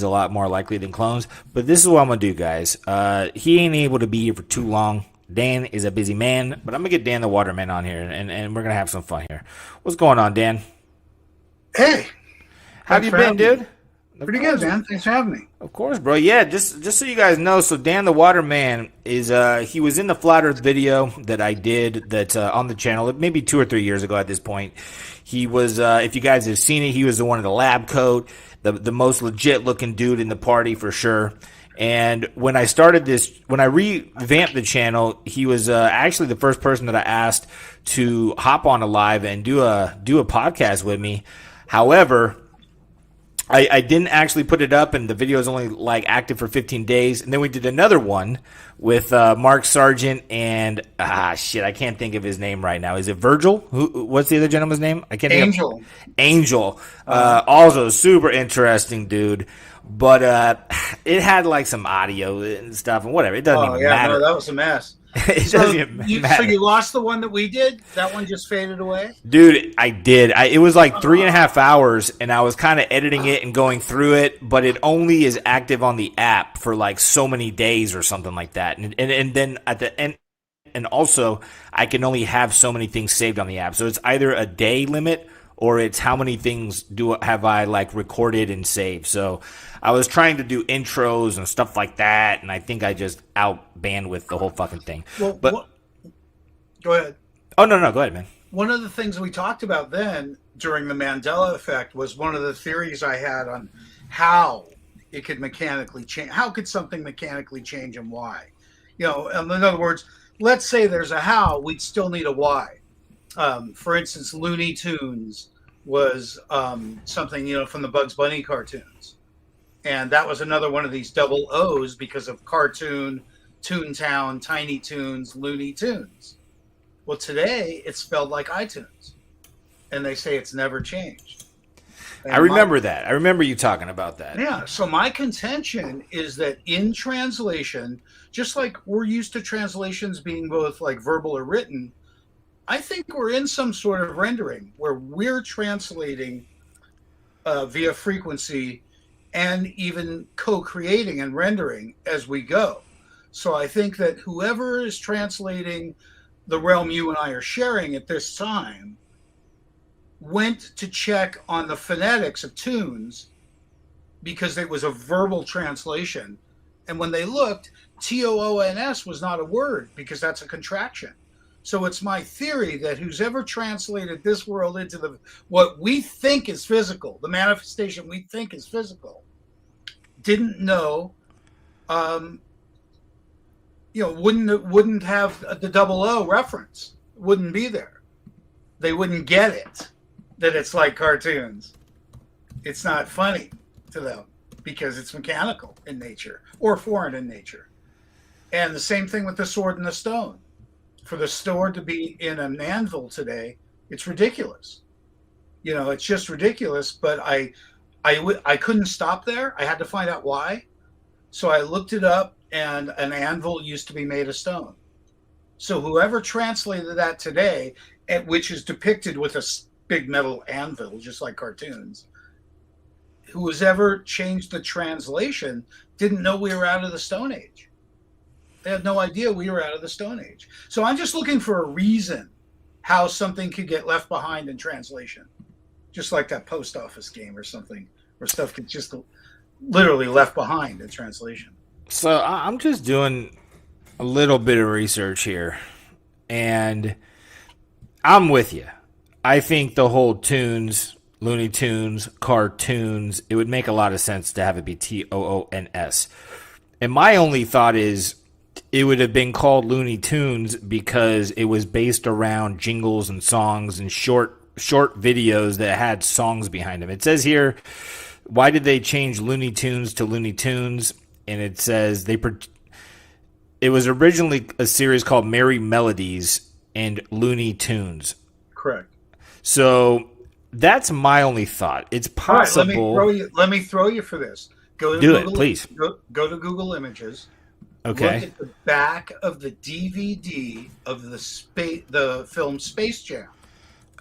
a lot more likely than clones. But this is what I'm gonna do, guys. He ain't able to be here for too long. Dan is a busy man, but I'm gonna get Dan the Waterman on here, and we're gonna have some fun here. What's going on, Dan? Hey, How have you been, dude? pretty good, man. Thanks for having me. Of course, bro. Yeah, just so you guys know, so Dan the Waterman is he was in the Flat Earth video that I did that on the channel maybe 2 or 3 years ago at this point. He was if you guys have seen it, he was the one in the lab coat, the most legit looking dude in the party for sure. And when I started this, when I revamped the channel, he was actually the first person that I asked to hop on a live and do a podcast with me. However, I didn't actually put it up, and the video is only like active for 15 days. And then we did another one with Mark Sargent and I can't think of his name right now. Is it Virgil? What's the other gentleman's name? I can't. Angel. Angel. Also super interesting dude, but it had like some audio and stuff and whatever. It doesn't even matter. No, that was a mess. It doesn't even matter. So you lost the one that we did? That one just faded away? Dude, I did. It was like 3.5 hours, and I was kind of editing it and going through it, but it only is active on the app for like so many days or something like that. And then at the end, and also I can only have so many things saved on the app. So it's either a day limit or it's how many things have I like recorded and saved. So I was trying to do intros and stuff like that, and I think I just out bandwidth the whole fucking thing. Well, but go ahead. Oh no, go ahead, man. One of the things we talked about then during the Mandela effect was one of the theories I had on how it could mechanically change. How could something mechanically change and why? You know, in other words, let's say there's a how, we'd still need a why. For instance, Looney Tunes was something, you know, from the Bugs Bunny cartoons. And that was another one of these double O's because of cartoon, Toontown, Tiny Toons, Looney Tunes. Well, today it's spelled like iTunes. And they say it's never changed. And I remember that. I remember you talking about that. Yeah. So my contention is that in translation, just like we're used to translations being both like verbal or written, I think we're in some sort of rendering where we're translating via frequency and even co-creating and rendering as we go. So I think that whoever is translating the realm you and I are sharing at this time went to check on the phonetics of tunes because it was a verbal translation. And when they looked, TOONS was not a word because that's a contraction. So it's my theory that who's ever translated this world into what we think is physical, the manifestation we think is physical, didn't know, wouldn't have the double O reference, wouldn't be there. They wouldn't get it, that it's like cartoons. It's not funny to them because it's mechanical in nature or foreign in nature. And the same thing with the sword and the stone. For the sword to be in an anvil today, it's ridiculous. You know, it's just ridiculous. But I couldn't stop there. I had to find out why. So I looked it up, and an anvil used to be made of stone. So whoever translated that today, which is depicted with a big metal anvil, just like cartoons, who has ever changed the translation didn't know we were out of the Stone Age. They had no idea we were out of the Stone Age. So I'm just looking for a reason how something could get left behind in translation. Just like that post office game or something, where stuff gets just literally left behind in translation. So I'm just doing a little bit of research here, and I'm with you. I think the whole tunes, Looney Tunes, cartoons, it would make a lot of sense to have it be TOONS. And my only thought is, it would have been called Looney Tunes because it was based around jingles and songs and short videos that had songs behind them. It says here, why did they change Looney Tunes to Looney Tunes? And it says it was originally a series called Merry Melodies and Looney Tunes. Correct. So that's my only thought. It's possible. All right, let me throw you for this. Go to Do Google, it, please. Go to Google Images. Okay. Look at the back of the DVD of the film Space Jam.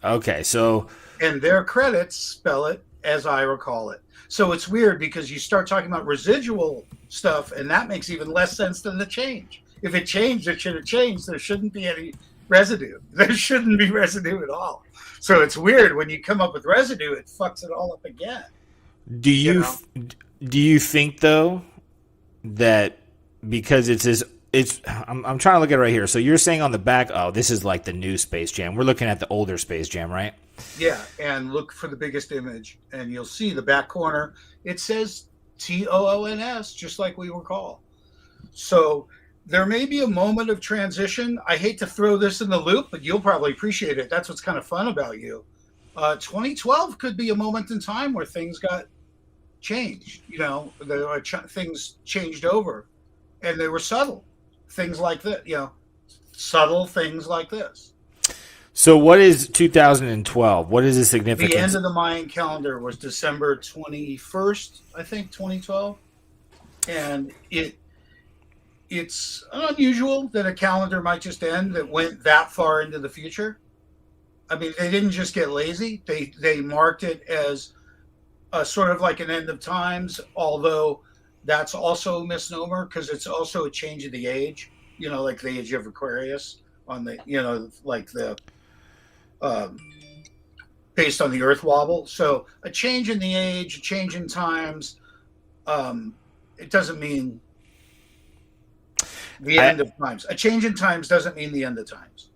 Okay, so and their credits spell it as I recall it. So it's weird because you start talking about residual stuff, and that makes even less sense than the change. If it changed, it should have changed. There shouldn't be any residue. There shouldn't be residue at all. So it's weird when you come up with residue, it fucks it all up again. Do you think though that because I'm trying to look at it right here. So you're saying on the back, oh, this is like the new Space Jam. We're looking at the older Space Jam, right? Yeah, and look for the biggest image, and you'll see the back corner. It says TOONS, just like we recall. So there may be a moment of transition. I hate to throw this in the loop, but you'll probably appreciate it. That's what's kind of fun about you. 2012 could be a moment in time where things got changed. You know, things changed over, and they were subtle. Things like that, subtle things like this. So what is 2012? What is the significance? The end of the Mayan calendar was December 21st, I think, 2012. And it's unusual that a calendar might just end that went that far into the future. I mean, they didn't just get lazy. They marked it as a sort of like an end of times, although that's also a misnomer because it's also a change of the age, like the age of Aquarius on the, based on the Earth wobble. So a change in the age, a change in times, it doesn't mean the end of times. A change in times doesn't mean the end of times.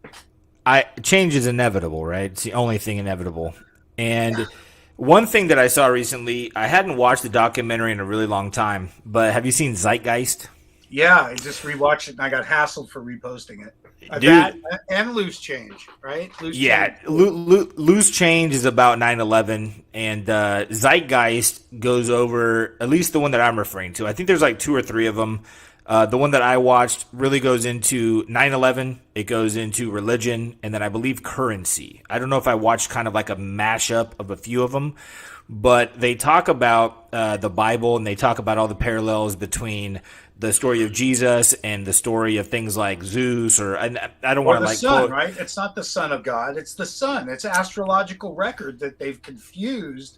Change is inevitable, right? It's the only thing inevitable. And one thing that I saw recently, I hadn't watched the documentary in a really long time, but have you seen Zeitgeist? Yeah, I just rewatched it and I got hassled for reposting it. Dude, that and Loose Change, right? Loose Change is about 9/11, and Zeitgeist goes over, at least the one that I'm referring to. I think there's like 2 or 3 of them. The one that I watched really goes into 9/11, it goes into religion, and then I believe currency. I don't know if I watched kind of like a mashup of a few of them, but they talk about the Bible, and they talk about all the parallels between the story of Jesus and the story of things like Zeus, I don't want to like sun, right? It's not the son of God; it's the sun. It's astrological record that they've confused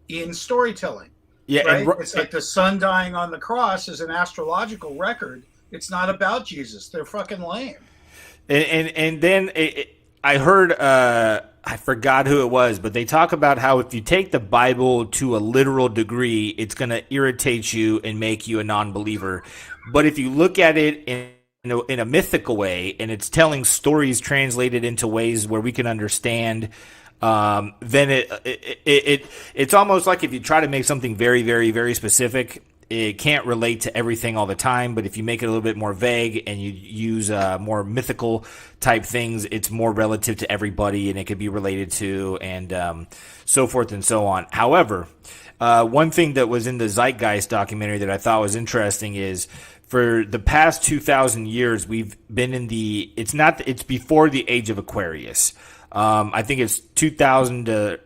in storytelling. Yeah, right? It's like the son dying on the cross is an astrological record. It's not about Jesus. They're fucking lame. And then I heard I forgot who it was, but they talk about how if you take the Bible to a literal degree, it's going to irritate you and make you a non-believer. But if you look at it in a mythical way, and it's telling stories translated into ways where we can understand, then it's almost like if you try to make something very, very, very specific, it can't relate to everything all the time, but if you make it a little bit more vague and you use more mythical type things, it's more relative to everybody and it could be related to and so forth and so on. However, one thing that was in the Zeitgeist documentary that I thought was interesting is for the past 2,000 years, we've been in it's before the age of Aquarius. I think it's 2000 to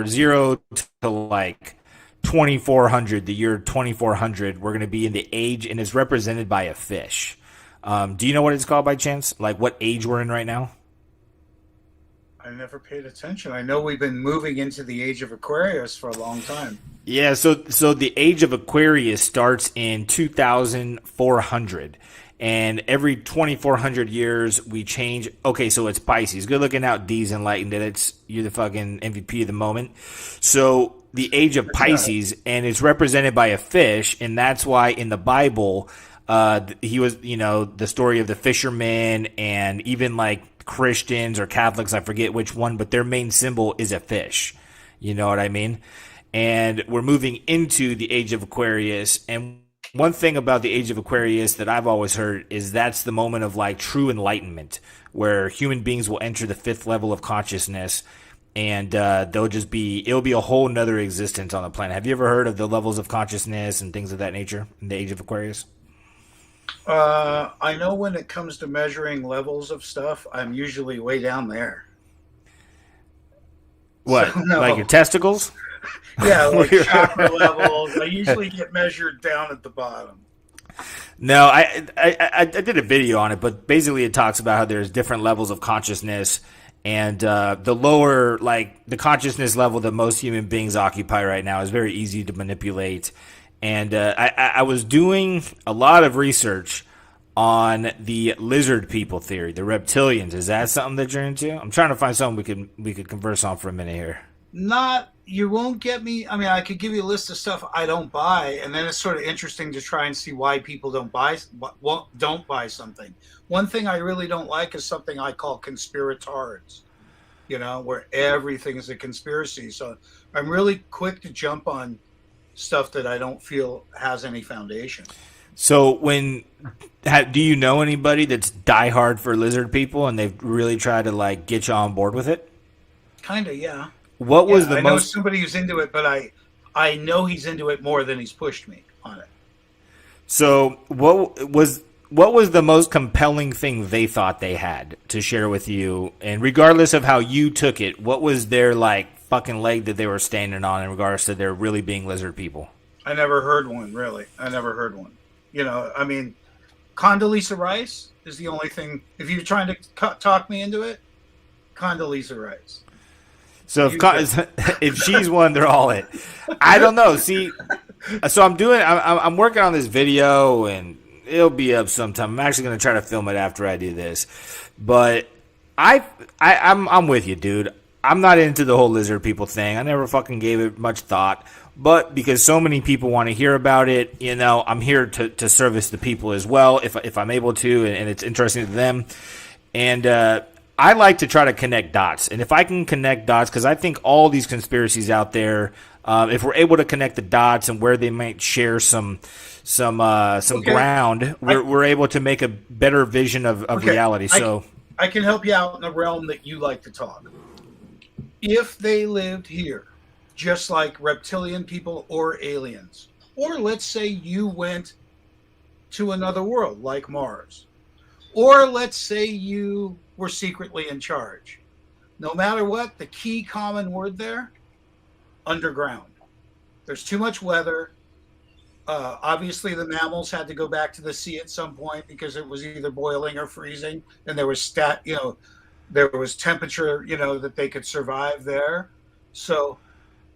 0 to like 2400, the year 2400, we're going to be in the age, and it's represented by a fish. Do you know what it's called by chance? Like what age we're in right now? I never paid attention. I know we've been moving into the age of Aquarius for a long time. Yeah, so the age of Aquarius starts in 2400. And every 2,400 years, we change. Okay, so it's Pisces. Good looking out, D's enlightened. You're the fucking MVP of the moment. So the age of Pisces, and it's represented by a fish, and that's why in the Bible, he was, the story of the fisherman, and even like Christians or Catholics, I forget which one, but their main symbol is a fish. You know what I mean? And we're moving into the age of Aquarius, and one thing about the age of Aquarius that I've always heard is that's the moment of like true enlightenment where human beings will enter the 5th level of consciousness and it'll be a whole nother existence on the planet. Have you ever heard of the levels of consciousness and things of that nature in the age of Aquarius? I know when it comes to measuring levels of stuff, I'm usually way down there. What? So, no. Like your testicles? Yeah, like chakra levels. I usually get measured down at the bottom. No, I did a video on it, but basically it talks about how there's different levels of consciousness, And the lower, like the consciousness level that most human beings occupy right now is very easy to manipulate. And I was doing a lot of research on the lizard people theory, the reptilians. Is that something that you're into? I'm trying to find something we could converse on for a minute here. Not, you won't get me. I mean, I could give you a list of stuff I don't buy, and then it's sort of interesting to try and see why people don't buy something. One thing I really don't like is something I call conspiratards, where everything is a conspiracy. So I'm really quick to jump on stuff that I don't feel has any foundation. So do you know anybody that's diehard for lizard people and they've really tried to like get you on board with it? Kind of, yeah. What was the I most? know somebody who's into it, but I know he's into it more than he's pushed me on it. So what was the most compelling thing they thought they had to share with you? And regardless of how you took it, what was their like fucking leg that they were standing on in regards to their really being lizard people? I never heard one, really. I never heard one. I mean, Condoleezza Rice is the only thing. If you're trying to talk me into it, Condoleezza Rice. So if she's one, they're all it. I don't know. See, so I'm working on this video and it'll be up sometime. I'm actually going to try to film it after I do this. But I'm with you, dude. I'm not into the whole lizard people thing. I never fucking gave it much thought. But because so many people want to hear about it, I'm here to service the people as well if I'm able to, and it's interesting to them. And I like to try to connect dots. And if I can connect dots, because I think all these conspiracies out there, if we're able to connect the dots and where they might share some ground, we're able to make a better vision of reality. So I can help you out in the realm that you like to talk. If they lived here, just like reptilian people or aliens, or let's say you went to another world like Mars, or let's say you were secretly in charge. No matter what, the key common word there, underground. There's too much weather. Obviously, the mammals had to go back to the sea at some point because it was either boiling or freezing, and there was there was temperature, that they could survive there. So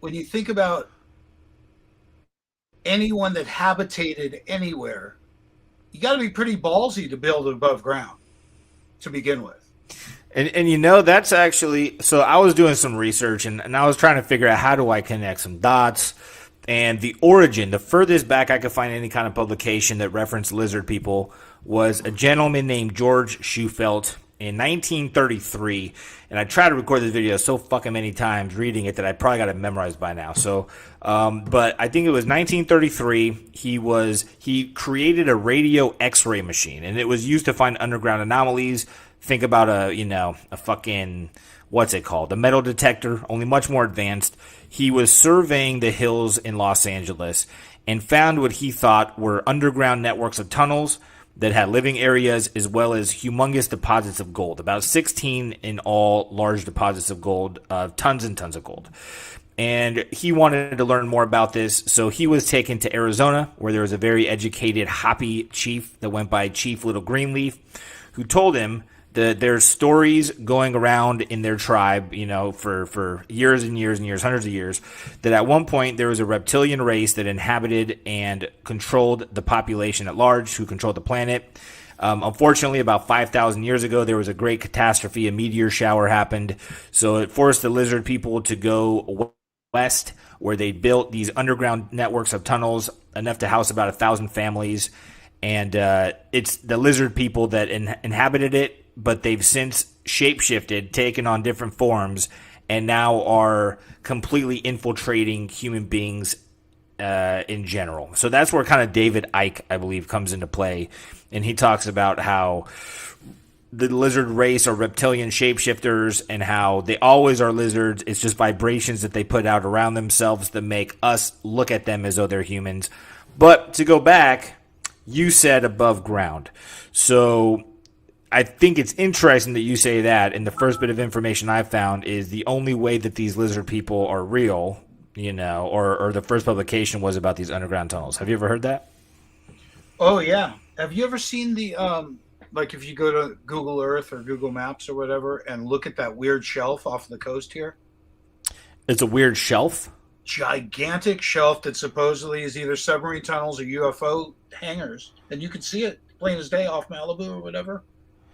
when you think about anyone that habitated anywhere, you got to be pretty ballsy to build above ground to begin with. And that's actually, so I was doing some research and I was trying to figure out how do I connect some dots. And the origin, the furthest back I could find any kind of publication that referenced lizard people was a gentleman named George Shufelt in 1933. And I tried to record this video so fucking many times reading it that I probably got it memorized by now. So, but I think it was 1933. He created a radio X-ray machine, and it was used to find underground anomalies. Think about a fucking, what's it called? A metal detector, only much more advanced. He was surveying the hills in Los Angeles and found what he thought were underground networks of tunnels that had living areas as well as humongous deposits of gold, about 16 in all, large deposits of gold, tons and tons of gold. And he wanted to learn more about this, so he was taken to Arizona, where there was a very educated Hopi chief that went by Chief Little Greenleaf, who told him that there's stories going around in their tribe, for years and years and years, hundreds of years, that at one point there was a reptilian race that inhabited and controlled the population at large, who controlled the planet. Unfortunately, about 5,000 years ago, there was a great catastrophe. A meteor shower happened, so it forced the lizard people to go west, where they built these underground networks of tunnels, enough to house about 1,000 families. And it's the lizard people that inhabited it, but they've since shapeshifted, taken on different forms, and now are completely infiltrating human beings in general. So that's where kind of David Icke, I believe, comes into play. And he talks about how the lizard race are reptilian shapeshifters and how they always are lizards. It's just vibrations that they put out around themselves that make us look at them as though they're humans. But to go back, you said above ground. So I think it's interesting that you say that, and the first bit of information I found is the only way that these lizard people are real, or the first publication was about these underground tunnels. Have you ever heard that? Oh, yeah. Have you ever seen like if you go to Google Earth or Google Maps or whatever and look at that weird shelf off the coast here. It's a weird shelf. Gigantic shelf that supposedly is either submarine tunnels or UFO hangars, and you can see it plain as day off Malibu or whatever.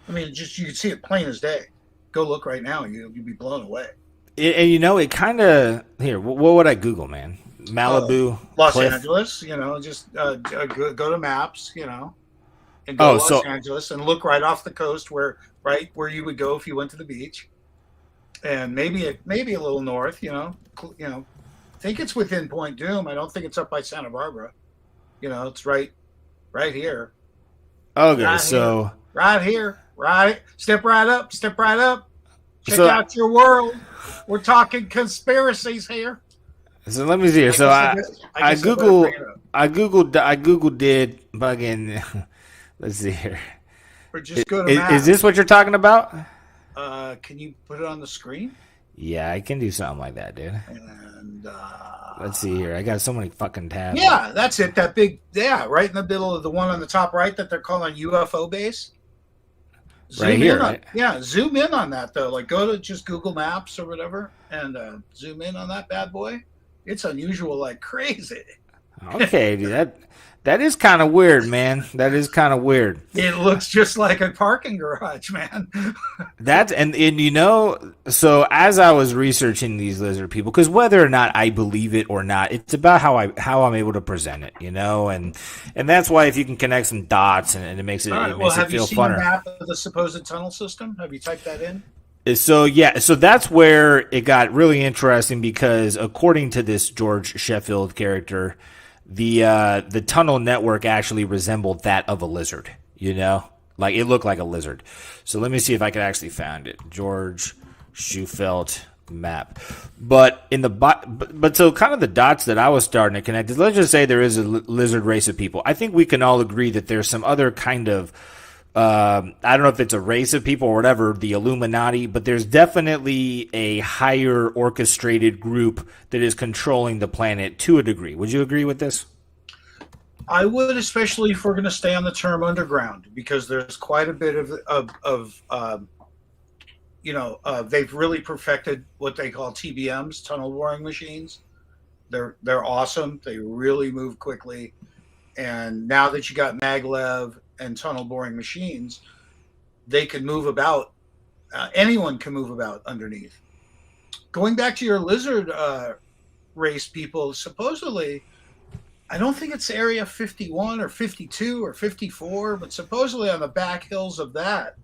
I mean, just you can see it plain as day. Go look right now, and you'll be blown away. And you know, it kind of here. What would I Google, man? Malibu, Los cliff. Angeles. You know, just go to maps. You know, and go to Los Angeles and look right off the coast where you would go if you went to the beach, and maybe a little north. You know, I think it's within Point Doom. I don't think it's up by Santa Barbara. You know, it's right here. Okay, right so here, right here, right. Step right up. Check out your world. We're talking conspiracies here. So let me see here. So I googled it. Fucking. Let's see here. Or just go to maps. Is this what you're talking about? Can you put it on the screen? Yeah, I can do something like that, dude. And let's see here. I got so many fucking tabs. Yeah, that's it. That big, right in the middle of the one on the top right that they're calling UFO base. Right here, right? Yeah, zoom in on that though. Like go to just Google Maps or whatever, and zoom in on that bad boy. It's unusual like crazy. Okay, dude, that is kind of weird, man. That is kind of weird. It looks just like a parking garage, man. And you know, so as I was researching these lizard people, because whether or not I believe it or not, it's about how I'm able to present it, you know, and that's why if you can connect some dots and it makes it right, it makes it feel funner. Have you seen the map of the supposed tunnel system? Have you typed that in? So that's where it got really interesting because according to this George Sheffield character, the tunnel network actually resembled that of a lizard, you know, like it looked like a lizard. So let me see if I can actually find it. George Sheffield map. But in the but so kind of the dots that I was starting to connect is, let's just say there is a lizard race of people. I think we can all agree that there's some other kind of I don't know if it's a race of people or whatever, the Illuminati, but there's definitely a higher orchestrated group that is controlling the planet to a degree. Would you agree with this? I would, especially if we're going to stay on the term underground, because there's quite a bit of they've really perfected what they call TBMs, tunnel boring machines. They're awesome. They really move quickly. And now that you got maglev and tunnel boring machines, they can move about. Anyone can move about underneath. Going back to your lizard race people, supposedly, I don't think it's Area 51 or 52 or 54, but supposedly on the back hills of that,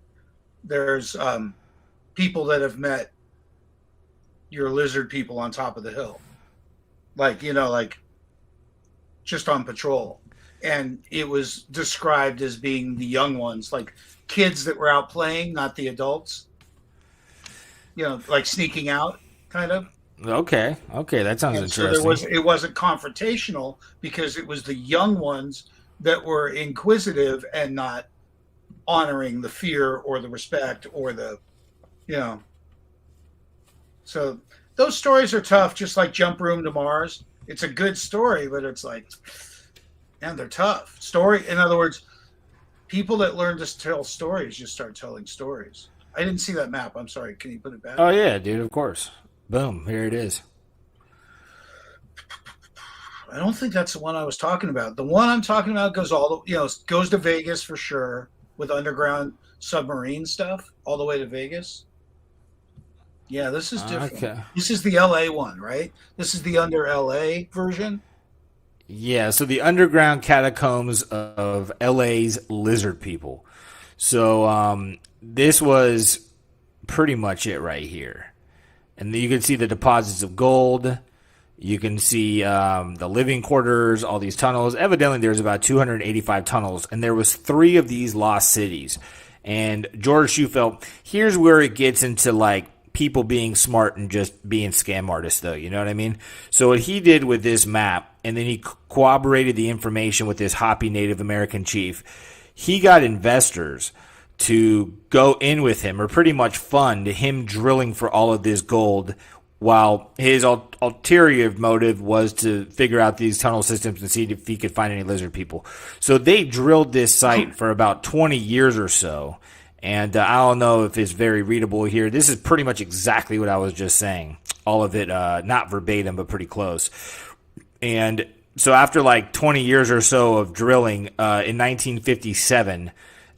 there's people that have met your lizard people on top of the hill. Like, you know, like just on patrol. And it was described as being the young ones, like kids that were out playing, not the adults. You know, like sneaking out, kind of. Okay, that sounds interesting. So it wasn't confrontational because it was the young ones that were inquisitive and not honoring the fear or the respect or the, you know. So those stories are tough, just like Jump Room to Mars. It's a good story, but it's like, man, they're tough. In other words, people that learn to tell stories just start telling stories. I didn't see that map. I'm sorry. Can you put it back? Oh, yeah, dude, of course. Boom, here it is. I don't think that's the one I was talking about. The one I'm talking about goes goes to Vegas for sure with underground submarine stuff all the way to Vegas. Yeah, this is different. Okay. This is the LA one, right? This is the under LA version. Yeah, so the underground catacombs of LA's lizard people. So this was pretty much it right here. And you can see the deposits of gold. You can see the living quarters, all these tunnels. Evidently, there's about 285 tunnels, and there was 3 of these lost cities. And George Sheffield, here's where it gets into like people being smart and just being scam artists, though. You know what I mean? So what he did with this map, and then he corroborated the information with this Hopi Native American chief. He got investors to go in with him, or pretty much fund him drilling for all of this gold while his ulterior motive was to figure out these tunnel systems and see if he could find any lizard people. So they drilled this site for about 20 years or so. And I don't know if it's very readable here. This is pretty much exactly what I was just saying. All of it, not verbatim, but pretty close. And so after like 20 years or so of drilling, in 1957,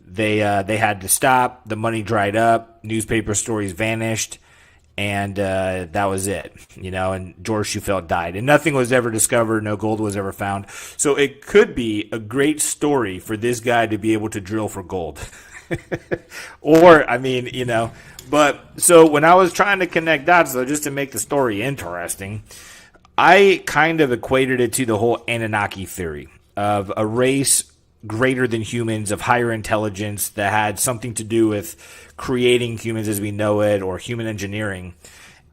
they had to stop. The money dried up. Newspaper stories vanished. And that was it, and George Shufelt died. And nothing was ever discovered. No gold was ever found. So it could be a great story for this guy to be able to drill for gold. Or, but so when I was trying to connect dots, though, just to make the story interesting, I kind of equated it to the whole Anunnaki theory of a race greater than humans, of higher intelligence, that had something to do with creating humans as we know it, or human engineering.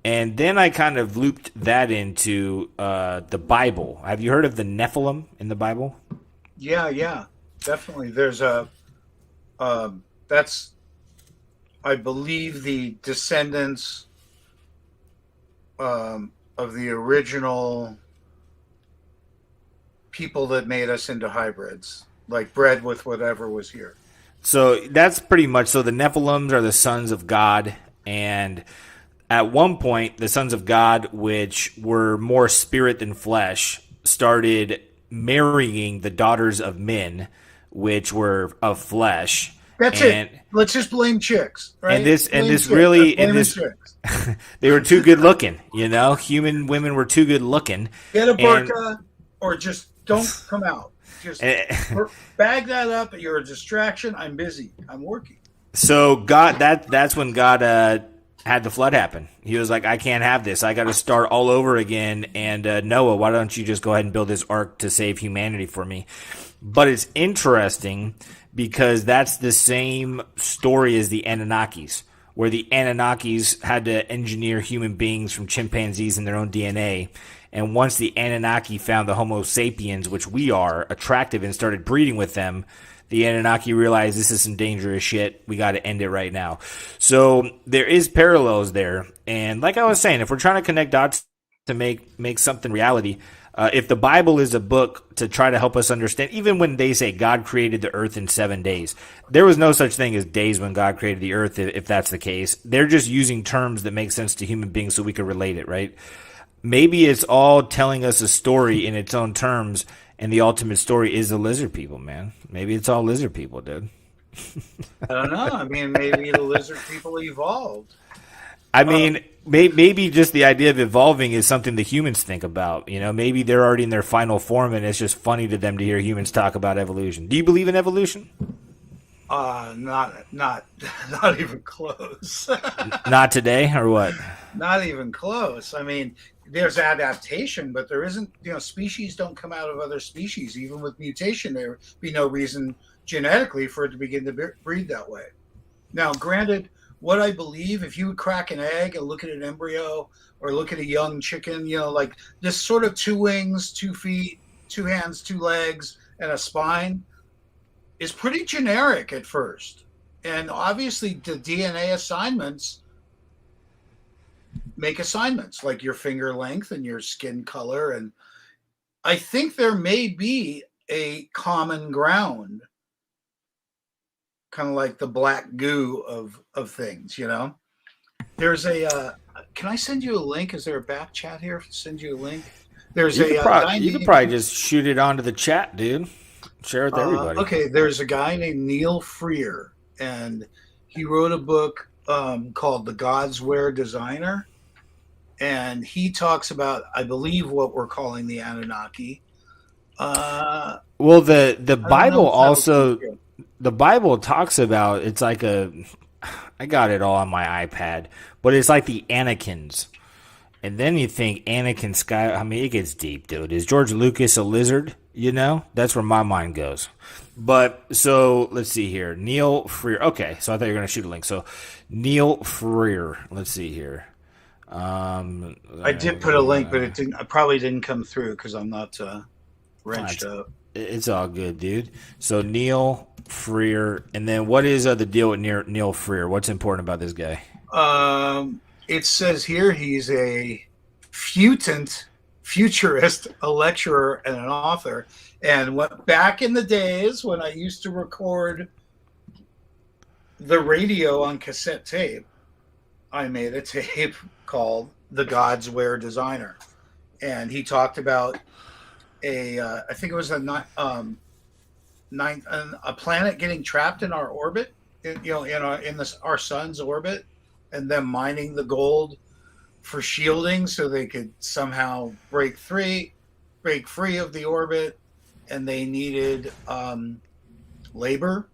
And then I kind of looped that into the Bible. Have you heard of the Nephilim in the Bible? Yeah, definitely. There's that's, I believe, the descendants of the original people that made us into hybrids, like bred with whatever was here. So that's pretty much, so the Nephilims are the sons of God, and at one point, the sons of God, which were more spirit than flesh, started marrying the daughters of men, which were of flesh. That's it. Let's just blame chicks, right? And this they were too good looking, Human women were too good looking. Get a burqa, or just don't come out. Just bag that up. You're a distraction. I'm busy. I'm working. So God, that's when God had the flood happen. He was like, I can't have this. I got to start all over again. And Noah, why don't you just go ahead and build this ark to save humanity for me? But it's interesting because that's the same story as the Anunnakis, where the Anunnakis had to engineer human beings from chimpanzees in their own DNA. And once the Anunnaki found the Homo sapiens, which we are, attractive and started breeding with them, the Anunnaki realized this is some dangerous shit. We got to end it right now. So there is parallels there. And like I was saying, if we're trying to connect dots to make something reality, if the Bible is a book to try to help us understand, even when they say God created the earth in 7 days, there was no such thing as days when God created the earth, if that's the case. They're just using terms that make sense to human beings so we could relate it, right? Maybe it's all telling us a story in its own terms, and the ultimate story is the lizard people, man. Maybe it's all lizard people, dude. I don't know. I mean, maybe the lizard people evolved. I mean, maybe just the idea of evolving is something the humans think about. Maybe they're already in their final form, and it's just funny to them to hear humans talk about evolution. Do you believe in evolution? Not even close. Not today, or what? Not even close. I mean, there's adaptation, but there isn't, species don't come out of other species. Even with mutation, there would be no reason genetically for it to begin to breed that way. Now, granted, what I believe, if you would crack an egg and look at an embryo or look at a young chicken, like this sort of 2 wings, 2 feet, 2 hands, 2 legs, and a spine is pretty generic at first. And obviously the DNA assignments make assignments, like your finger length and your skin color. And I think there may be a common ground, kind of like the black goo of things, There's a, can I send you a link? Is there a back chat here? Send you a link? There's you could probably just shoot it onto the chat, dude. Share it with everybody. Okay, there's a guy named Neil Freer, and he wrote a book called The God's Wear Designer. And he talks about, I believe, what we're calling the Anunnaki. Well, the Bible also, the Bible talks about, it's like I got it all on my iPad, but it's like the Anakins. And then you think Anakin Sky, I mean, it gets deep, dude. Is George Lucas a lizard? That's where my mind goes. But so let's see here. Neil Freer. Okay, so I thought you were going to shoot a link. So Neil Freer. Let's see here. I did put a link, but it didn't. I probably didn't come through because I'm not wrenched up. It's all good, dude. So Neil Freer, and then what is the deal with Neil Freer? What's important about this guy? It says here he's a futurist, a lecturer, and an author. And what back in the days when I used to record the radio on cassette tape, I made a tape called "The Gods Wear Designer," and he talked about I think it was a planet getting trapped in our orbit, our sun's orbit, and them mining the gold for shielding so they could somehow break free of the orbit, and they needed labor,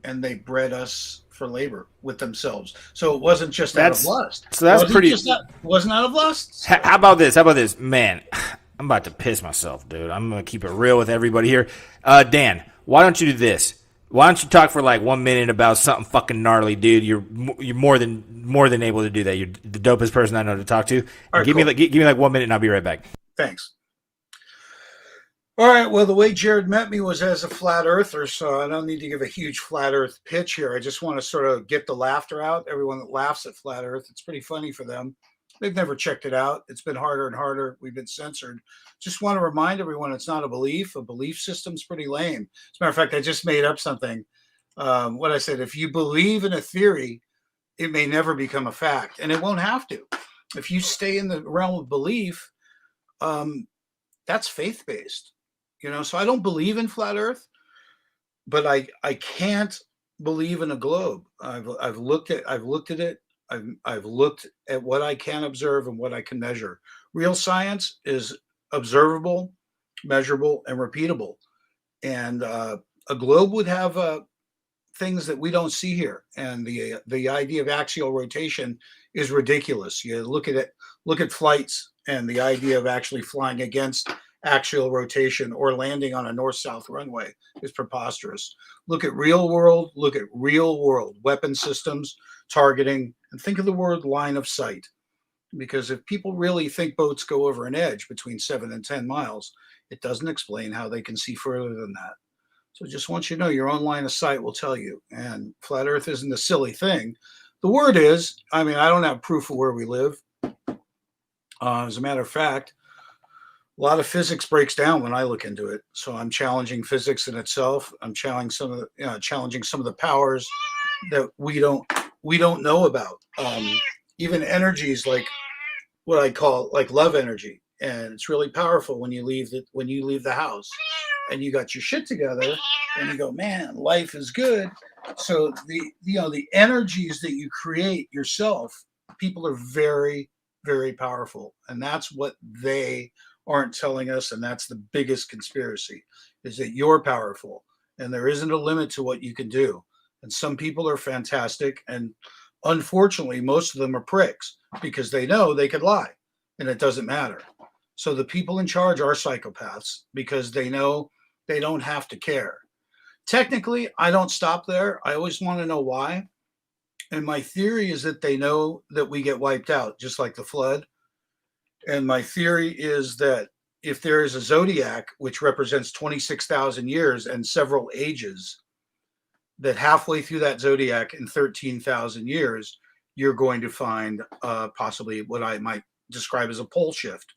and they bred us for labor with themselves. So it wasn't just out of lust. So that's pretty. Wasn't out of lust. So. How about this? Man, I'm about to piss myself, dude. I'm gonna keep it real with everybody here. Dan, why don't you do this? Why don't you talk for like 1 minute about something fucking gnarly, dude? You're more than able to do that. You're the dopest person I know to talk to. Right, give me like 1 minute, and I'll be right back. Thanks. All right. Well, the way Jerid met me was as a flat earther, so I don't need to give a huge flat earth pitch here. I just want to sort of get the laughter out. Everyone that laughs at flat earth, it's pretty funny for them. They've never checked it out. It's been harder and harder. We've been censored. Just want to remind everyone it's not a belief. A belief system's pretty lame. As a matter of fact, I just made up something. What I said, if you believe in a theory, it may never become a fact, and it won't have to. If you stay in the realm of belief, that's faith-based. So I don't believe in flat earth, but I can't believe in a globe. I've looked at it. I've looked at what I can observe and what I can measure. Real science is observable, measurable, and repeatable. And a globe would have things that we don't see here. And the idea of axial rotation is ridiculous. You look at flights, and the idea of actually flying against axial rotation or landing on a north-south runway is preposterous. Look at real world weapon systems, targeting, and think of the word line of sight. Because if people really think boats go over an edge between 7 and 10 miles, it doesn't explain how they can see further than that. So just want you to know your own line of sight will tell you. And flat earth isn't a silly thing. The word is, I don't have proof of where we live. As a matter of fact, a lot of physics breaks down when I look into it. So I'm challenging physics in itself. I'm challenging some of the powers that we don't know about. Even energies like what I call like love energy, and it's really powerful when you leave the house and you got your shit together and you go, man, life is good. So the energies that you create yourself, people are very, very powerful, and that's what they aren't telling us, and that's the biggest conspiracy, is that you're powerful and there isn't a limit to what you can do. And some people are fantastic, and unfortunately most of them are pricks because they know they could lie and it doesn't matter. So the people in charge are psychopaths because they know they don't have to care. Technically, I don't stop there. I always want to know why. And my theory is that they know that we get wiped out, just like the flood. And my theory is that if there is a zodiac, which represents 26,000 years and several ages, that halfway through that zodiac in 13,000 years, you're going to find possibly what I might describe as a pole shift.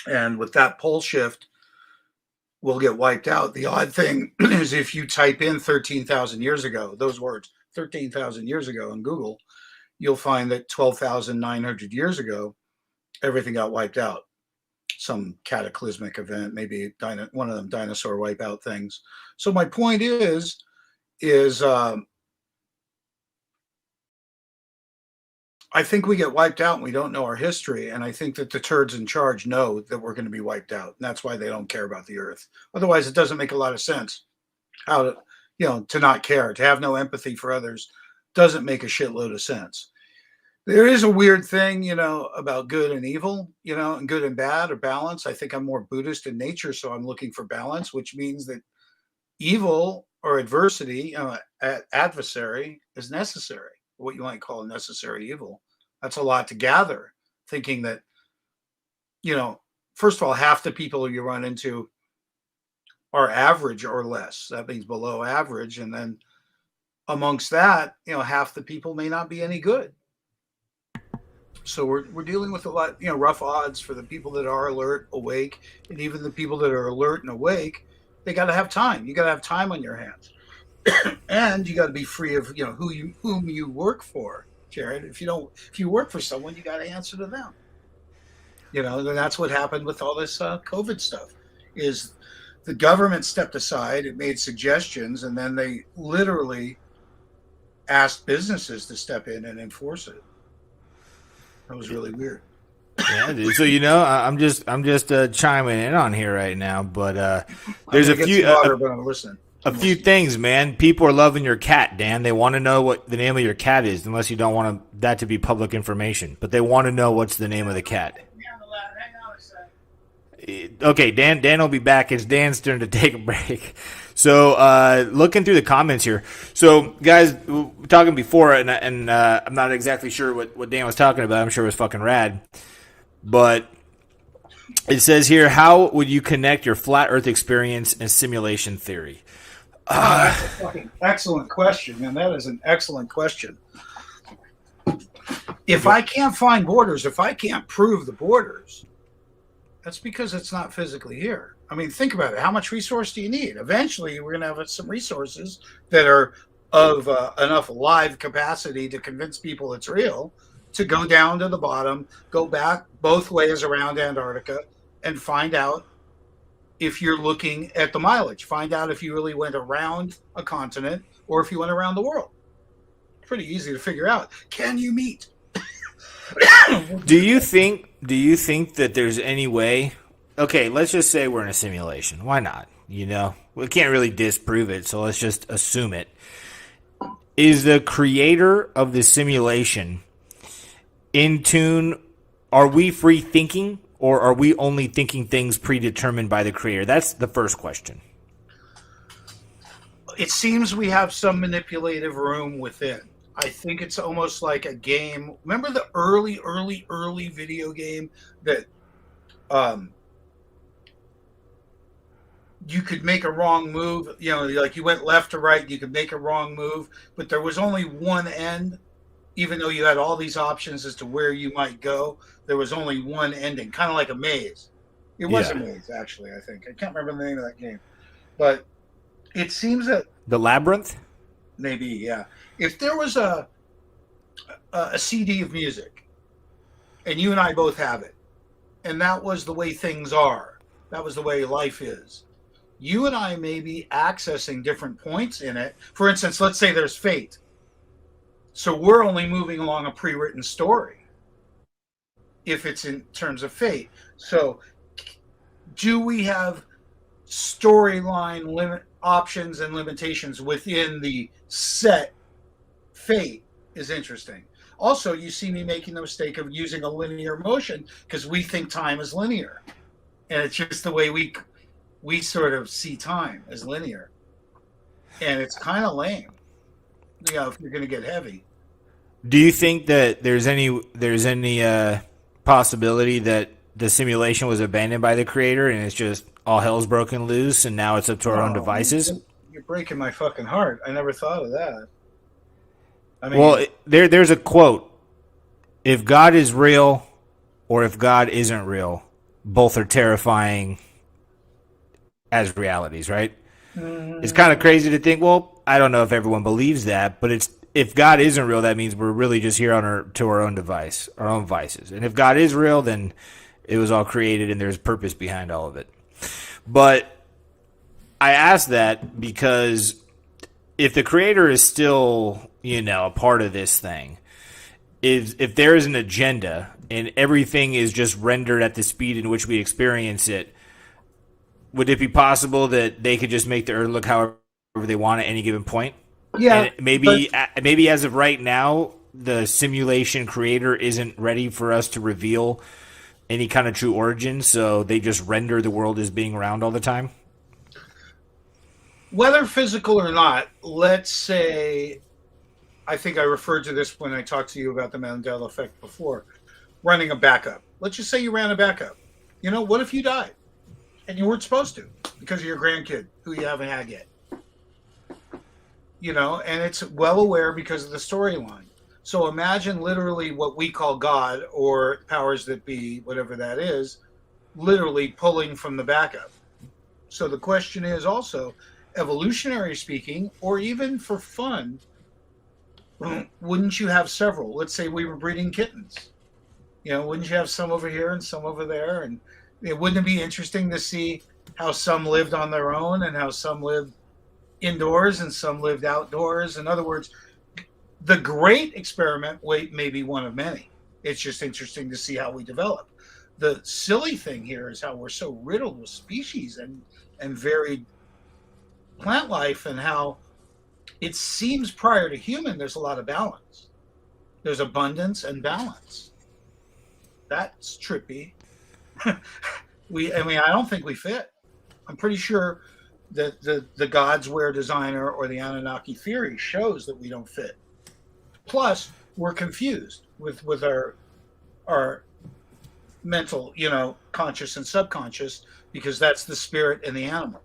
And with that pole shift, we'll get wiped out. The odd thing is if you type in 13,000 years ago, those words, 13,000 years ago in Google, you'll find that 12,900 years ago, everything got wiped out. Some cataclysmic event, maybe one of them dinosaur wipeout things. So my point is I think we get wiped out and we don't know our history. And I think that the turds in charge know that we're going to be wiped out. And that's why they don't care about the earth. Otherwise, it doesn't make a lot of sense how to not care, to have no empathy for others doesn't make a shitload of sense. There is a weird thing, about good and evil, and good and bad or balance. I think I'm more Buddhist in nature, so I'm looking for balance, which means that evil or adversity, adversary is necessary, what you might call a necessary evil. That's a lot to gather, thinking that, first of all, half the people you run into are average or less. That means below average. And then amongst that, half the people may not be any good. So we're dealing with a lot, rough odds for the people that are alert, awake, and even the people that are alert and awake. They got to have time. You got to have time on your hands, and you got to be free of whom you work for, Jerid. If you work for someone, you got to answer to them. And that's what happened with all this COVID stuff. Is the government stepped aside, it made suggestions, and then they literally asked businesses to step in and enforce it. That was really weird. Yeah, dude. So I'm just chiming in on here right now, but there's I'm gonna get some water, but I'm listening. A few things, man. People are loving your cat, Dan. They want to know what the name of your cat is, unless you don't want that to be public information. But they want to know what's the name of the cat. Okay, Dan will be back. It's Dan's turn to take a break. So, looking through the comments here. So, guys, we were talking before, and I'm not exactly sure what Dan was talking about. I'm sure it was fucking rad. But it says here, how would you connect your flat Earth experience and simulation theory? That's a fucking excellent question, man. That is an excellent question. If I can't find borders, if I can't prove the borders, that's because it's not physically here. I mean, think about it. How much resource do you need? Eventually, we're going to have some resources that are of enough live capacity to convince people it's real, to go down to the bottom, go back both ways around Antarctica, and find out if you're looking at the mileage. Find out if you really went around a continent or if you went around the world. Pretty easy to figure out. Can you meet? Do you think that there's any way? Okay, let's just say we're in a simulation. Why not? We can't really disprove it, so let's just assume it. Is the creator of the simulation in tune? Are we free thinking, or are we only thinking things predetermined by the creator? That's the first question. It seems we have some manipulative room within. I think it's almost like a game. Remember the early video game that you could make a wrong move, like you went left to right, you could make a wrong move, but there was only one end. Even though you had all these options as to where you might go, there was only one ending, kind of like a maze. It was a maze, actually, I think. I can't remember the name of that game. But it seems that... The Labyrinth? Maybe, yeah. If there was a CD of music, and you and I both have it, and that was the way things are, that was the way life is, you and I may be accessing different points in it. For instance, let's say there's fate. So we're only moving along a pre-written story if it's in terms of fate. So do we have storyline limit options and limitations within the set fate is interesting. Also, you see me making the mistake of using a linear motion because we think time is linear. And it's just the way we sort of see time as linear. And it's kind of lame, if you're going to get heavy. Do you think that there's any possibility that the simulation was abandoned by the creator and it's just all hell's broken loose and now it's up to our own devices? You're breaking my fucking heart. I never thought of that. I mean, well, there's a quote. If God is real or if God isn't real, both are terrifying as realities, right? It's kind of crazy to think, well, I don't know if everyone believes that, but if God isn't real, that means we're really just here to our own vices. And if God is real, then it was all created and there's purpose behind all of it. But I ask that because if the creator is still, a part of this thing, if there is an agenda and everything is just rendered at the speed in which we experience it, would it be possible that they could just make the Earth look however they want at any given point? Yeah. And maybe as of right now, the simulation creator isn't ready for us to reveal any kind of true origin, so they just render the world as being round all the time? Whether physical or not, let's say, I think I referred to this when I talked to you about the Mandela effect before, running a backup. Let's just say you ran a backup. What if you died? And you weren't supposed to because of your grandkid who you haven't had yet. And it's well aware because of the storyline. So imagine literally what we call God or powers that be, whatever that is, literally pulling from the backup. So the question is also, evolutionary speaking, or even for fun, wouldn't you have several? Let's say we were breeding kittens. Wouldn't you have some over here and some over there? And wouldn't it be interesting to see how some lived on their own and how some lived indoors and some lived outdoors? In other words, the great experiment may be one of many. It's just interesting to see how we develop. The silly thing here is how we're so riddled with species and varied plant life, and how it seems prior to human there's a lot of balance. There's abundance and balance. That's trippy. I don't think we fit. I'm pretty sure that the God's Wear designer or the Anunnaki theory shows that we don't fit. Plus, we're confused with our mental, conscious and subconscious, because that's the spirit and the animal.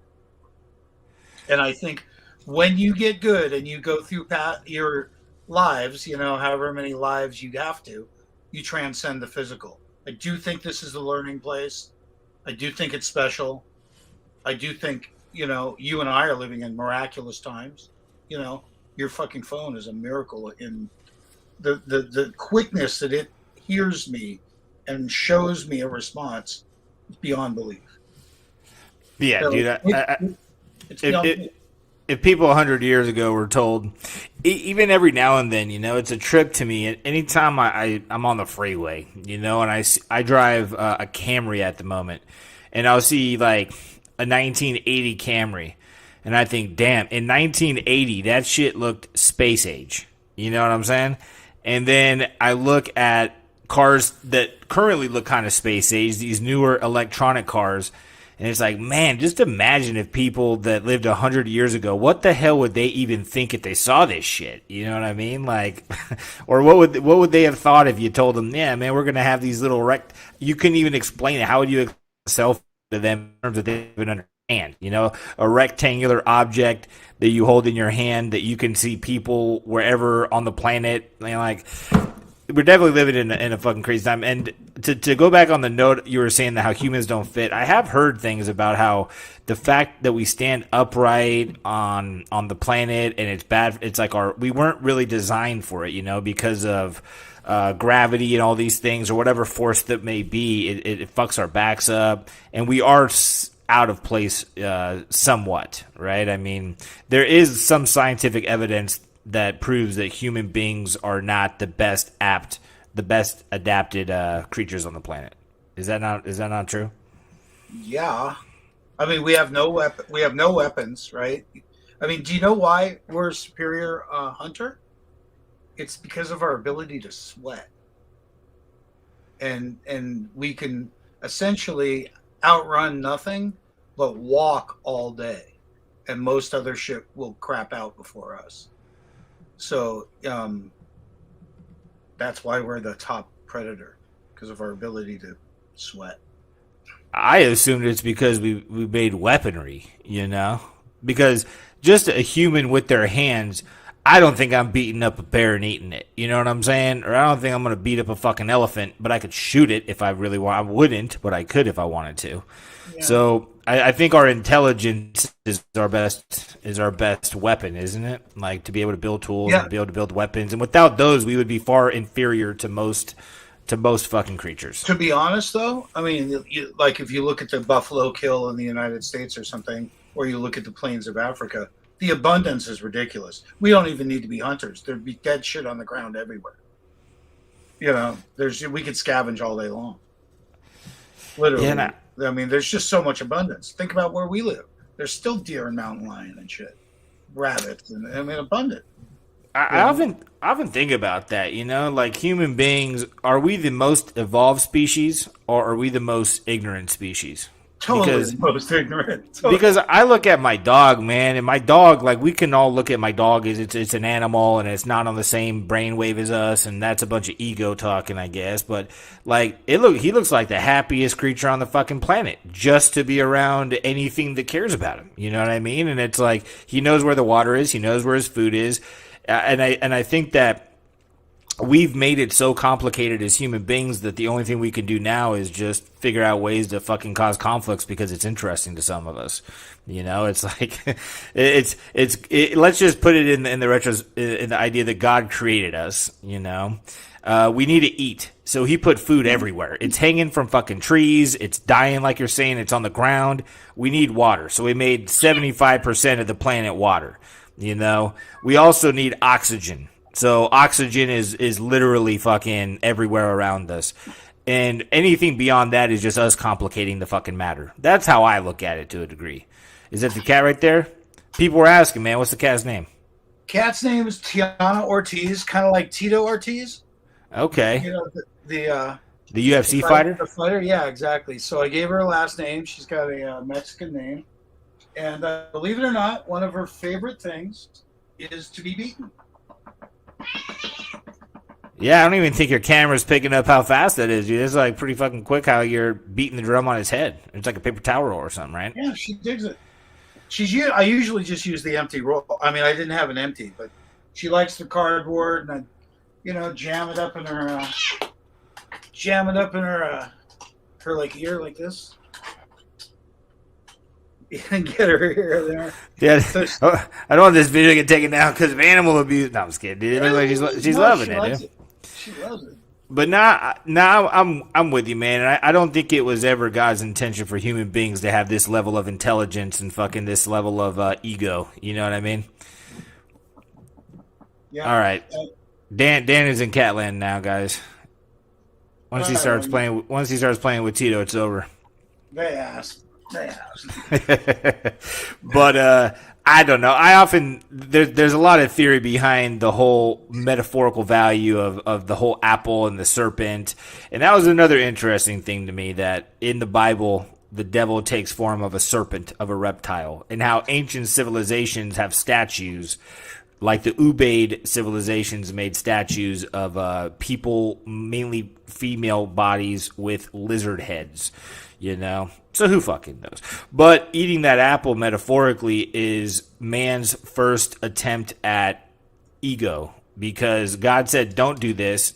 And I think when you get good and you go through your lives, however many lives you have to, you transcend the physical. I do think this is a learning place. I do think it's special. I do think, you and I are living in miraculous times. Your fucking phone is a miracle in the quickness that it hears me and shows me a response beyond belief. Yeah, So dude. it's beyond If people 100 years ago were told, even every now and then, it's a trip to me. Anytime I'm on the freeway, and I drive a Camry at the moment, and I'll see like a 1980 Camry, and I think, damn, in 1980, that shit looked space age. You know what I'm saying? And then I look at cars that currently look kind of space age, these newer electronic cars, and it's like, man, just imagine if people that lived 100 years ago, what the hell would they even think if they saw this shit? You know what I mean? Like, or what would they have thought if you told them, yeah, man, we're gonna have these little you couldn't even explain it. How would you sell to them in terms of they even understand? A rectangular object that you hold in your hand that you can see people wherever on the planet. Like, we're definitely living in a fucking crazy time. And to go back on the note, you were saying that how humans don't fit. I have heard things about how the fact that we stand upright on the planet, and it's bad. It's like we weren't really designed for it, because of gravity and all these things, or whatever force that may be. It fucks our backs up, and we are out of place somewhat, right? I mean, there is some scientific evidence that proves that human beings are not the best adapted creatures on the planet. Is that not true? Yeah. I mean, we have no weapons, right? I mean, do you know why we're a superior hunter? It's because of our ability to sweat. And we can essentially outrun nothing but walk all day. And most other shit will crap out before us. So that's why we're the top predator, because of our ability to sweat. I assumed it's because we made weaponry, because just a human with their hands, I don't think I'm beating up a bear and eating it. You know what I'm saying? Or I don't think I'm going to beat up a fucking elephant, but I could shoot it if I really want. I wouldn't, but I could if I wanted to. Yeah. So I think our intelligence is our best weapon, isn't it? Like, to be able to build tools and be able to build weapons, and without those, we would be far inferior to most fucking creatures. To be honest, though, I mean, like if you look at the buffalo kill in the United States or something, or you look at the plains of Africa, the abundance is ridiculous. We don't even need to be hunters. There'd be dead shit on the ground everywhere. We could scavenge all day long. Literally. Yeah, I mean, there's just so much abundance. Think about where we live. There's still deer and mountain lion and shit, rabbits, and abundant. I often think about that. Like, human beings, are we the most evolved species, or are we the most ignorant species? Totally the most ignorant. Totally. Because I look at my dog, man, and my dog, like, we can all look at my dog as it's an animal, and it's not on the same brainwave as us, and that's a bunch of ego talking, I guess. But like, he looks like the happiest creature on the fucking planet, just to be around anything that cares about him. You know what I mean? And it's like, he knows where the water is, he knows where his food is, and I think that we've made it so complicated as human beings that the only thing we can do now is just figure out ways to fucking cause conflicts because it's interesting to some of us. You know, it's like let's just put it in the idea that God created us. You know, we need to eat, so He put food everywhere. It's hanging from fucking trees. It's dying, like you're saying. It's on the ground. We need water, so we made 75% of the planet water. You know, we also need oxygen. So oxygen is literally fucking everywhere around us. And anything beyond that is just us complicating the fucking matter. That's how I look at it to a degree. Is that the cat right there? People were asking, man, what's the cat's name? Cat's name is Tiana Ortiz, kind of like Tito Ortiz. Okay. You know, the UFC fighter? The fighter, yeah, exactly. So I gave her a last name. She's got a Mexican name. And believe it or not, one of her favorite things is to be beaten. Yeah, I don't even think your camera's picking up how fast that is, dude. It's like pretty fucking quick how you're beating the drum on his head. It's like a paper towel roll or something, right? Yeah, she digs it. I usually just use the empty roll. I mean, I didn't have an empty, but she likes the cardboard, and I, jam it up in her her like ear like this. And get her here there. Yeah, So I don't want this video to get taken down because of animal abuse. No, I'm just kidding, dude. It looks like she's loving it, dude. She loves it. But now I'm with you, man. And I don't think it was ever God's intention for human beings to have this level of intelligence and fucking this level of ego. You know what I mean? Yeah. All right. Dan is in Catland now, guys. Once he starts playing with Tito, it's over. They asked. But I don't know. There's a lot of theory behind the whole metaphorical value of the whole apple and the serpent. And that was another interesting thing to me, that in the Bible, the devil takes form of a serpent, of a reptile, and how ancient civilizations have statues, like the Ubaid civilizations made statues of people, mainly female bodies with lizard heads, you know? So who fucking knows? But eating that apple metaphorically is man's first attempt at ego, because God said, don't do this.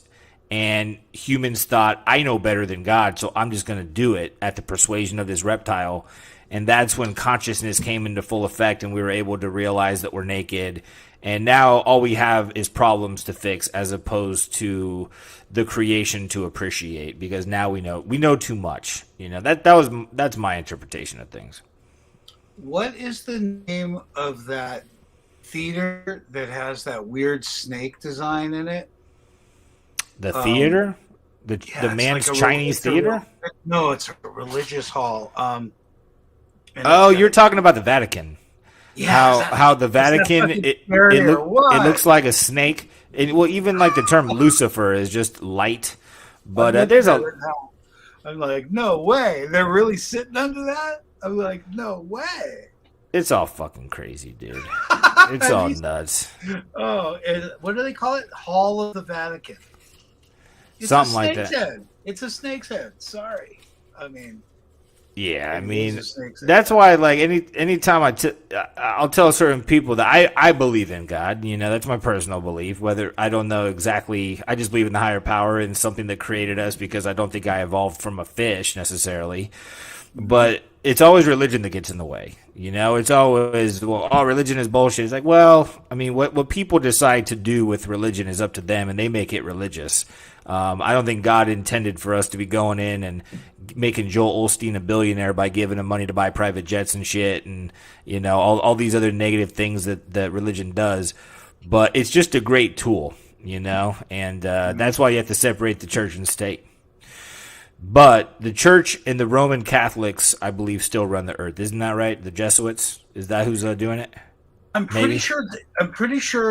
And humans thought, I know better than God, so I'm just going to do it at the persuasion of this reptile. And that's when consciousness came into full effect and we were able to realize that we're naked. And now all we have is problems to fix, as opposed to the creation to appreciate, because now we know too much. You know, that's my interpretation of things. What is the name of that theater that has that weird snake design in it? The theater? The man's like Chinese theater? No, it's a religious hall. You're talking about the Vatican. Yeah, how the Vatican it looks like a snake. Even like the term Lucifer is just light. But I'm like, no way. They're really sitting under that? I'm like, no way. It's all fucking crazy, dude. It's all nuts. Oh, what do they call it? Hall of the Vatican. It's something like that. Head. It's a snake's head. Sorry. I mean. Yeah, I mean, that's why, like, anytime I'll tell certain people that I believe in God. You know, that's my personal belief. Whether I don't know exactly, I just believe in the higher power and something that created us, because I don't think I evolved from a fish necessarily. But it's always religion that gets in the way. You know, it's always, religion is bullshit. It's like, well, I mean, what people decide to do with religion is up to them, and they make it religious. I don't think God intended for us to be going in and making Joel Osteen a billionaire by giving him money to buy private jets and shit, and you know, all these other negative things that religion does. But it's just a great tool, you know, and that's why you have to separate the church and state. But the church and the Roman Catholics, I believe, still run the earth. Isn't that right? The Jesuits? Is that who's doing it? I'm pretty sure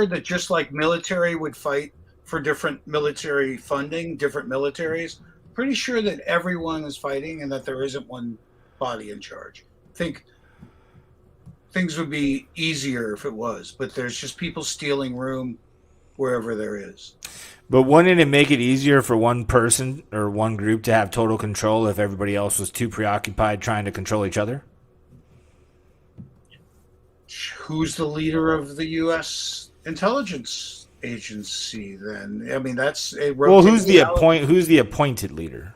that just like military would fight for different military funding, different militaries, pretty sure that everyone is fighting and that there isn't one body in charge. I think things would be easier if it was, but there's just people stealing room wherever there is. But wouldn't it make it easier for one person or one group to have total control if everybody else was too preoccupied trying to control each other? Who's the leader of the U.S. intelligence agency then? I mean, that's a Well, rotating reality. who's the appointed leader?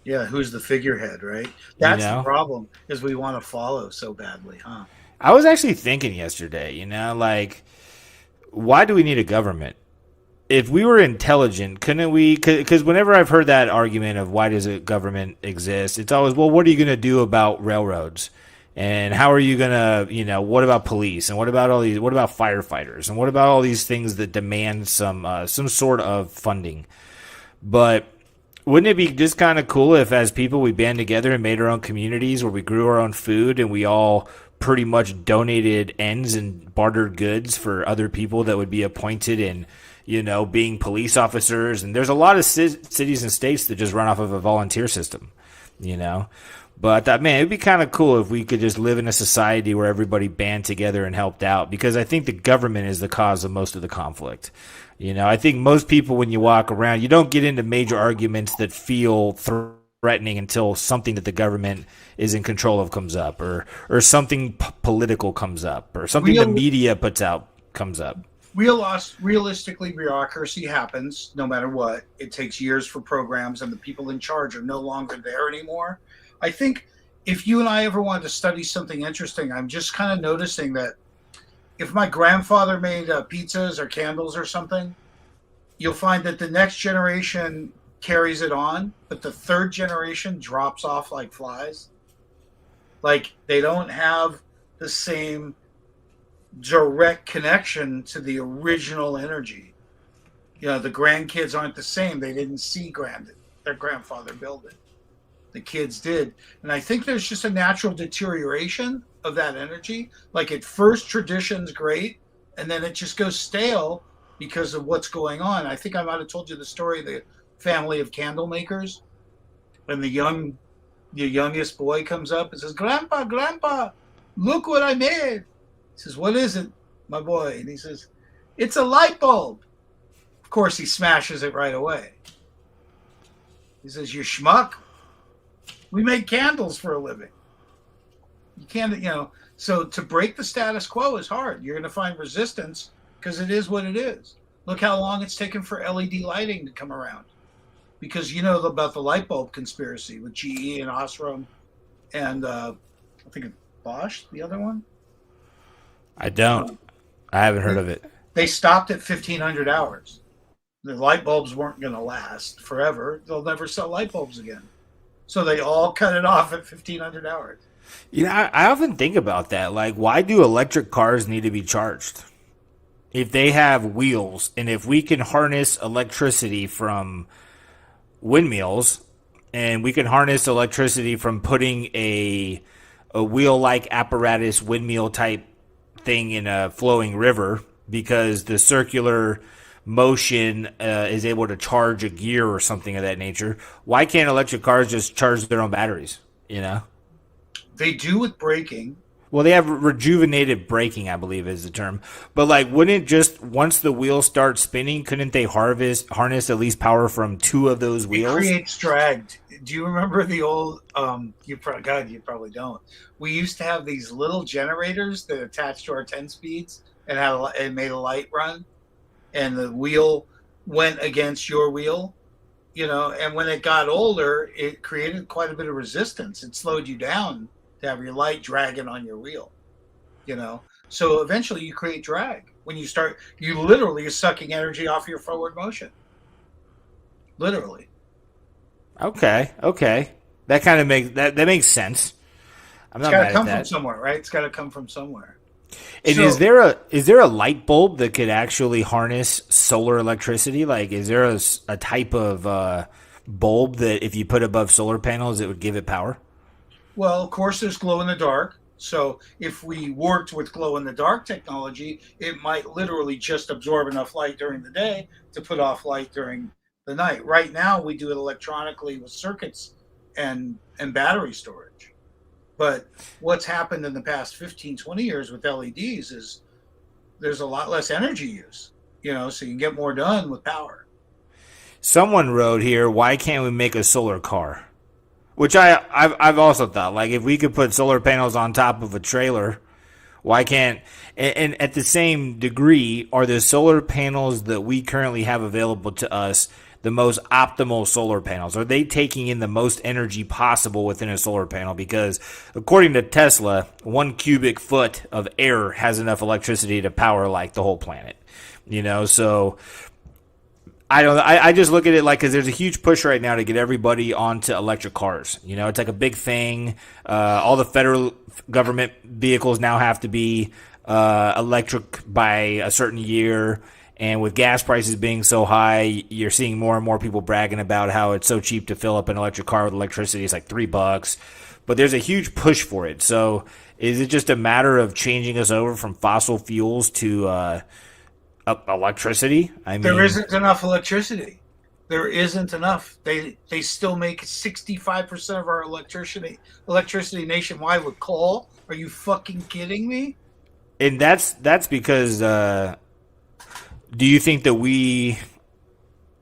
Yeah, who's the figurehead, right? You That's the know? problem, is we want to follow so badly, huh? I was actually thinking yesterday, like, why do we need a government? If we were intelligent, couldn't we? Because whenever I've heard that argument of why does a government exist, it's always, well, what are you going to do about railroads? And how are you going to, what about police? And what about what about firefighters? And what about all these things that demand some sort of funding? But wouldn't it be just kind of cool if, as people, we band together and made our own communities where we grew our own food and we all pretty much donated ends and bartered goods for other people that would be appointed and, being police officers? And there's a lot of cities and states that just run off of a volunteer system, you know. But I thought, man, it'd be kind of cool if we could just live in a society where everybody band together and helped out, because I think the government is the cause of most of the conflict. I think most people, when you walk around, you don't get into major arguments that feel threatening until something that the government is in control of comes up, or something political comes up, or something the media puts out comes up. Realistically, bureaucracy happens no matter what. It takes years for programs, and the people in charge are no longer there anymore. I think if you and I ever wanted to study something interesting, I'm just kind of noticing that if my grandfather made pizzas or candles or something, you'll find that the next generation carries it on, but the third generation drops off like flies. Like, they don't have the same direct connection to the original energy. The grandkids aren't the same. They didn't see their grandfather build it. The kids did. And I think there's just a natural deterioration of that energy. Like, at first, tradition's great, and then it just goes stale because of what's going on. I think I might have told you the story of the family of candle makers. And the youngest boy comes up and says, Grandpa, look what I made. He says, what is it, my boy? And he says, it's a light bulb. Of course, he smashes it right away. He says, you schmuck. We make candles for a living. You can't, so to break the status quo is hard. You're going to find resistance because it is what it is. Look how long it's taken for LED lighting to come around. Because you know about the light bulb conspiracy with GE and Osram and I think Bosch, the other one. I don't. I haven't heard of it. They stopped at 1,500 hours. The light bulbs weren't going to last forever. They'll never sell light bulbs again. So they all cut it off at 1,500 hours. I often think about that. Like, why do electric cars need to be charged? If they have wheels, and if we can harness electricity from windmills, and we can harness electricity from putting a wheel-like apparatus, windmill-type thing in a flowing river, because the circular motion is able to charge a gear or something of that nature, why can't electric cars just charge their own batteries, They do with braking. Well, they have rejuvenated braking, I believe is the term. But, like, wouldn't just, once the wheels start spinning, couldn't they harness at least power from two of those wheels? It creates drag. Do you remember the old, you probably don't. We used to have these little generators that attached to our 10 speeds and made a light run. And the wheel went against your wheel, and when it got older, it created quite a bit of resistance. It slowed you down to have your light dragging on your wheel, So eventually you create drag. When you literally are sucking energy off your forward motion. Literally. Okay. That kind of makes sense. I'm not mad at that. It's got to come from somewhere, right? It's got to come from somewhere. And so, is there a light bulb that could actually harness solar electricity? Like, is there a type of bulb that if you put above solar panels, it would give it power? Well, of course, there's glow in the dark. So if we worked with glow in the dark technology, it might literally just absorb enough light during the day to put off light during the night. Right now, we do it electronically with circuits and battery storage. But what's happened in the past 15, 20 years with LEDs is there's a lot less energy use, so you can get more done with power. Someone wrote here, why can't we make a solar car? Which I've also thought, like, if we could put solar panels on top of a trailer, Why can't, and at the same degree, are the solar panels that we currently have available to us the most optimal solar panels? Are they taking in the most energy possible within a solar panel? Because according to Tesla, 1 cubic foot of air has enough electricity to power like the whole planet. So I don't know. I just look at it like, because there's a huge push right now to get everybody onto electric cars. It's like a big thing. All the federal government vehicles now have to be electric by a certain year. And with gas prices being so high, you're seeing more and more people bragging about how it's so cheap to fill up an electric car with electricity. It's like $3. But there's a huge push for it. So is it just a matter of changing us over from fossil fuels to electricity? There isn't enough electricity. There isn't enough. They still make 65% of our electricity nationwide with coal. Are you fucking kidding me? And that's because do you think that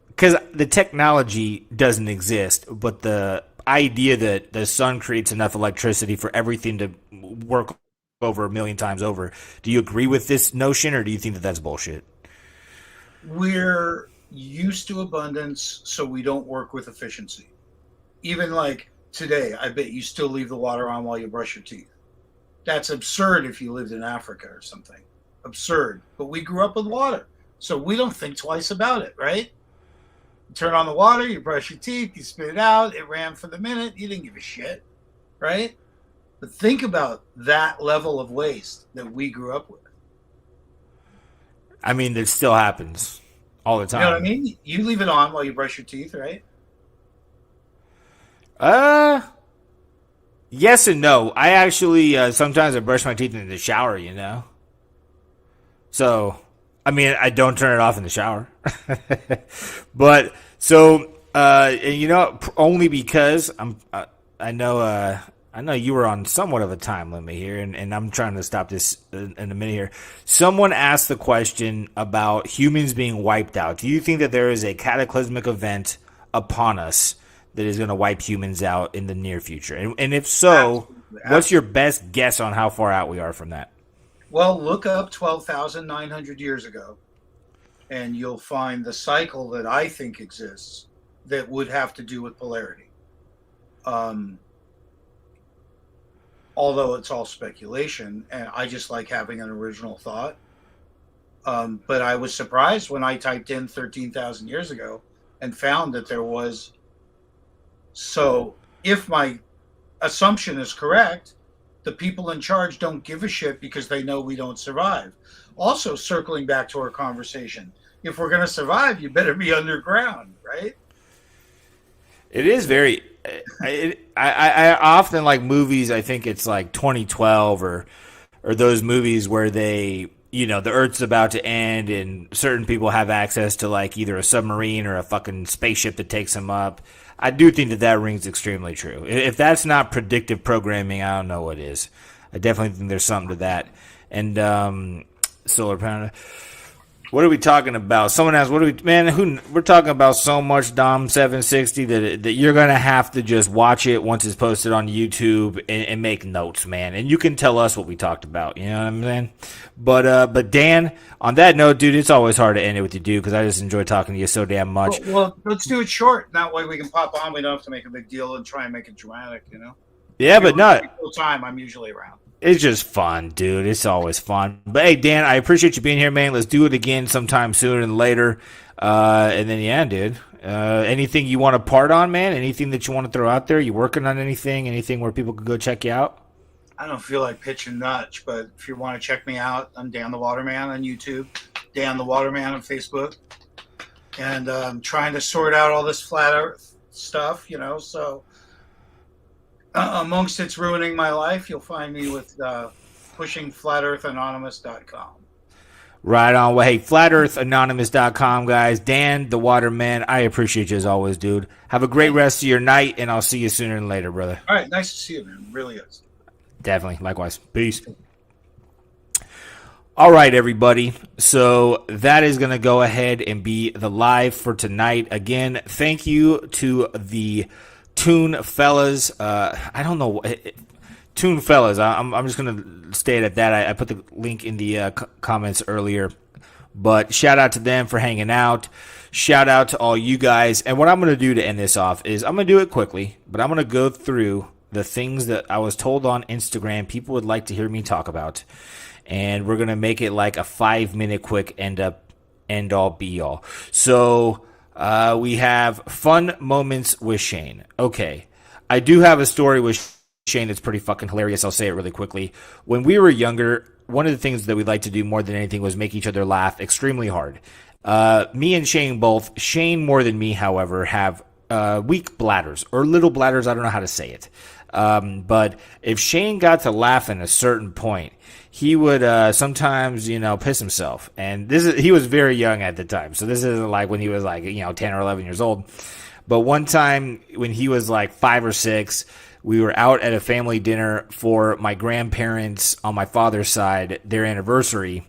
because the technology doesn't exist, but the idea that the sun creates enough electricity for everything to work over a million times over, do you agree with this notion, or do you think that that's bullshit? We're used to abundance, so we don't work with efficiency. Even like today, I bet you still leave the water on while you brush your teeth. That's absurd if you lived in Africa or something. Absurd. But we grew up with water, so we don't think twice about it, right? You turn on the water, you brush your teeth, you spit it out, it ran for the minute, you didn't give a shit, right? But think about that level of waste that we grew up with. I mean, it still happens all the time. You know what I mean? You leave it on while you brush your teeth, right? Yes and no. I actually, sometimes I brush my teeth in the shower, So, I mean, I don't turn it off in the shower. But, so, only because I know you were on somewhat of a time limit here, and I'm trying to stop this in a minute here. Someone asked the question about humans being wiped out. Do you think that there is a cataclysmic event upon us that is going to wipe humans out in the near future? And if so, what's your best guess on how far out we are from that? Well, look up 12,900 years ago, and you'll find the cycle that I think exists that would have to do with polarity. Although it's all speculation, and I just like having an original thought. But I was surprised when I typed in 13,000 years ago and found that there was. So if my assumption is correct, the people in charge don't give a shit because they know we don't survive. Also, circling back to our conversation, if we're going to survive, you better be underground, right? It is very. I often like movies. I think it's like 2012 or those movies where they, the Earth's about to end and certain people have access to like either a submarine or a fucking spaceship that takes them up. I do think that rings extremely true. If that's not predictive programming, I don't know what is. I definitely think there's something to that. And solar panel. What are we talking about? Someone asked, we're talking about so much Dom 760 that you're going to have to just watch it once it's posted on YouTube and make notes, man. And you can tell us what we talked about. You know what I'm saying? But Dan, on that note, dude, it's always hard to end it with you, dude, because I just enjoy talking to you so damn much. Well, let's do it short. That way we can pop on. We don't have to make a big deal and try and make it dramatic, Yeah, but not. Full time, I'm usually around. It's just fun, dude. It's always fun. But hey, Dan, I appreciate you being here, man. Let's do it again sometime sooner than later. And then, yeah, dude. Anything you want to part on, man? Anything that you want to throw out there? You working on anything? Anything where people could go check you out? I don't feel like pitching much, but if you want to check me out, I'm Dan the Waterman on YouTube, Dan the Waterman on Facebook. And I'm trying to sort out all this flat earth stuff, so... amongst it's ruining my life, you'll find me with pushing flatearthanonymous.com. Right on. Well, hey, flatearthanonymous.com, guys. Dan, the Waterman, I appreciate you as always, dude. Have a great rest of your night, and I'll see you sooner than later, brother. All right. Nice to see you, man. It really is. Definitely. Likewise. Peace. All right, everybody. So that is going to go ahead and be the live for tonight. Again, thank you to the Tune fellas. I don't know. Toon Fellas. I'm just gonna state at that. I put the link in the comments earlier, but shout out to them for hanging out. Shout out to all you guys. And what I'm gonna do to end this off is I'm gonna do it quickly, but I'm gonna go through the things that I was told on Instagram people would like to hear me talk about, and we're gonna make it like a 5-minute quick end all be all. So we have fun moments with Shane. Okay, I do have a story with Shane, it's pretty fucking hilarious. I'll say it really quickly. When we were younger, one of the things that we liked to do more than anything was make each other laugh extremely hard. Me and Shane both. Shane more than me, however, have weak bladders or little bladders. I don't know how to say it. But if Shane got to laugh at a certain point, he would sometimes, piss himself. And he was very young at the time. So this isn't like when he was like, 10 or 11 years old. But one time when he was like 5 or 6, we were out at a family dinner for my grandparents on my father's side, their anniversary.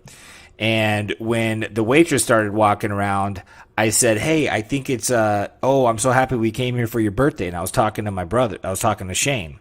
And when the waitress started walking around, I said, hey, I think it's, I'm so happy we came here for your birthday. And I was talking to my brother. I was talking to Shane.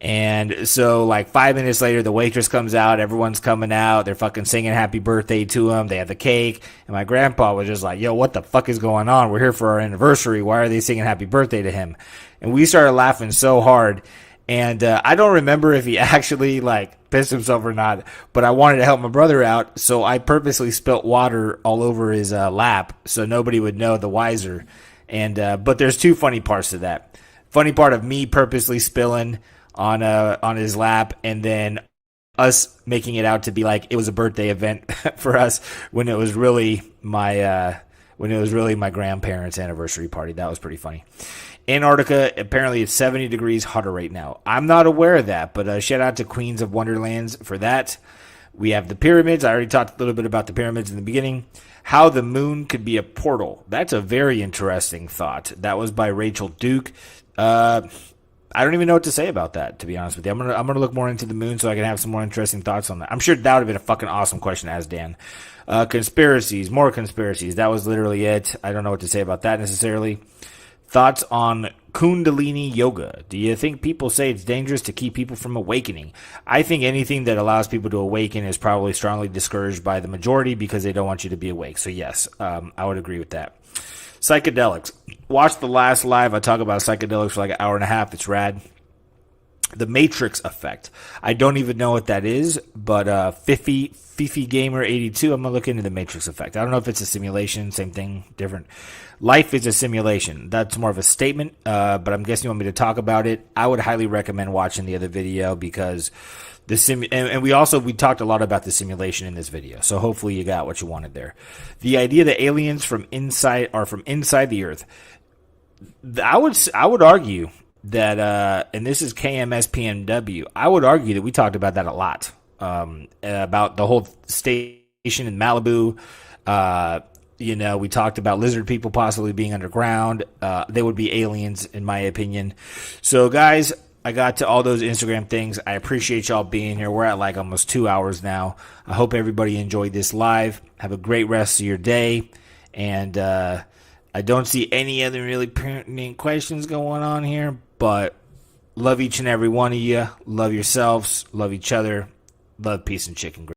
And so like 5 minutes later, the waitress comes out. Everyone's coming out. They're fucking singing happy birthday to him. They have the cake. And my grandpa was just like, yo, what the fuck is going on? We're here for our anniversary. Why are they singing happy birthday to him? And we started laughing so hard. And I don't remember if he actually like pissed himself or not, but I wanted to help my brother out. So I purposely spilt water all over his lap so nobody would know the wiser. And but there's two funny parts to that. Funny part of me purposely spilling on his lap, and then us making it out to be like it was a birthday event for us when it was really my grandparents' anniversary party. That was pretty funny. Antarctica, apparently it's 70 degrees hotter right now. I'm not aware of that, but shout out to Queens of Wonderlands for that. We have the pyramids. I already talked a little bit about the pyramids in the beginning. How the moon could be a portal. That's a very interesting thought. That was by Rachel Duke. I don't even know what to say about that, to be honest with you. I'm gonna look more into the moon so I can have some more interesting thoughts on that. I'm sure that would have been a fucking awesome question to ask Dan. Conspiracies, more conspiracies. That was literally it. I don't know what to say about that necessarily. Thoughts on Kundalini yoga. Do you think people say it's dangerous to keep people from awakening? I think anything that allows people to awaken is probably strongly discouraged by the majority because they don't want you to be awake. So yes, I would agree with that. Psychedelics. Watch the last live. I talk about psychedelics for like an hour and a half. It's rad. The Matrix effect. I don't even know what that is, but Fifi Gamer 82. I'm gonna look into the Matrix effect. I don't know if it's a simulation, same thing, different. Life is a simulation. That's more of a statement, but I'm guessing you want me to talk about it. I would highly recommend watching the other video because and we talked a lot about the simulation in this video. So hopefully you got what you wanted there. The idea that aliens from inside the Earth. I would argue that, and this is KMSPNW, I would argue that we talked about that a lot, about the whole station in Malibu. We talked about lizard people possibly being underground. They would be aliens, in my opinion. So, guys, I got to all those Instagram things. I appreciate y'all being here. We're at like almost 2 hours now. I hope everybody enjoyed this live. Have a great rest of your day. And I don't see any other really pertinent questions going on here, but love each and every one of you. Love yourselves. Love each other. Love, peace, and chicken.